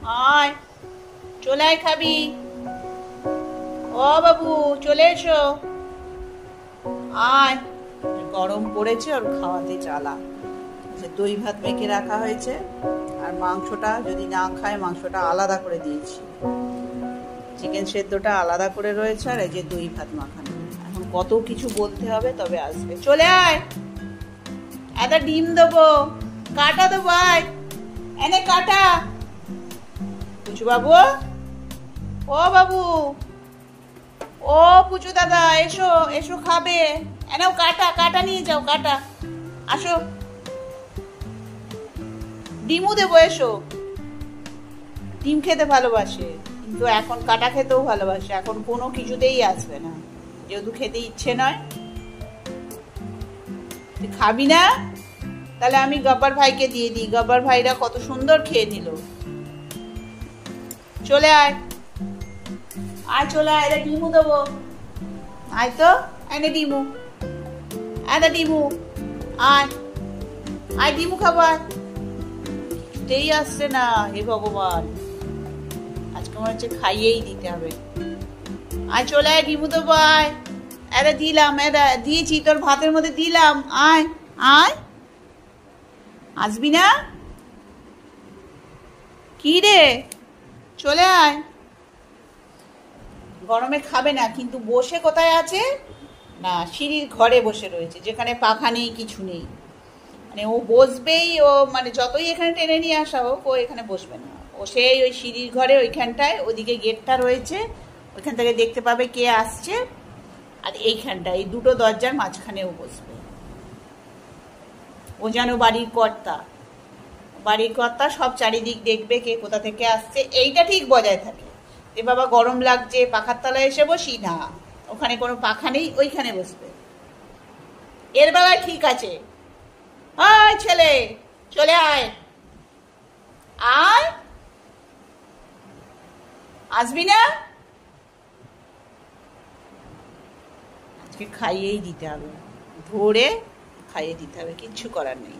আয়, চলে আয় খাবি। ও বাবু, চলে এসো, আয়। গরম পড়েছে, ওর খাওয়াতে চালা। দই ভাত মেখে রাখা হয়েছে, আর মাংসটা যদি না খায় মাংসটা আলাদা করে দিয়েছি, চিকেন সেদ্ধটা আলাদা করে রয়েছে, আর এই যে দই ভাত মাখানো। এখন কত কিছু বলতে হবে তবে আসবে। চলে আয়, একটা ডিম দেবো, কাটা দেবো, আয় এনে কাটা। পুচু বাবু, ও বাবু, ও পুচু দাদা, এসো এসো, খাবে, এনেও কাটা, কাটা নিয়ে যাও, কাটা। আসো, ডিমও দেবো, এসো। ডিম খেতে ভালোবাসে, কিন্তু এখন কাটা খেতেও ভালোবাসে। এখন কোনো কিছুতেই আসবে না, যেহেতু খেতে ইচ্ছে নয়। তুই খাবি না? তাহলে আমি গব্বর ভাইকে দিয়ে দিই, গব্বর ভাইরা কত সুন্দর খেয়ে নিল। চলে আয়, আয় চলে আয়, এটা ডিমু দেবো, আয় তো, এনে ডিমু, এনে ডিমু, আয় আয়, ডিমু খাবার। কিছুতেই আসছে না, হে ভগবান, আজকে মনে হচ্ছে খাইয়েই দিতে হবে। আয় চলে আয়, ডিমু দেবো, আয়। এরা দিলাম, এরা দিয়েছি তোর ভাতের মধ্যে দিলাম, আয় আয়। আসবি না? কি রে, চলে আয়। গরমে খাবে না, কিন্তু বসে কোথায় আছে না, সিঁড়ির ঘরে বসে রয়েছে, যেখানে পাখা নেই, কিছু নেই। মানে ও বসবেই, ও মানে যতই এখানে টেনে নিয়ে আসা হোক, ও এখানে বসবে না। ও সেই ওই সিঁড়ির ঘরে ওইখানটায়, ওদিকে গেটটা রয়েছে, ওইখান থেকে দেখতে পাবে কে আসছে, আর এইখানটায় এই দুটো দরজার মাঝখানেও বসবে। ও যেন বাড়ির কর্তা, বাড়ির কর্তা, সব চারিদিক দেখবে কে কোথা থেকে আসছে, এইটা ঠিক বজায় থাকে। যে বাবা গরম লাগছে, পাখার তলায় এসে বসি না, ওখানে কোনো পাখা নেই, ওইখানে বসবে। এর বেলায় ঠিক আছে। আয় ছেলে, চলে আয়, আয়। আসবি না? আজকে খাইয়েই দিতে হবে, ধরে খাইয়ে দিতে হবে, কিচ্ছু করার নেই।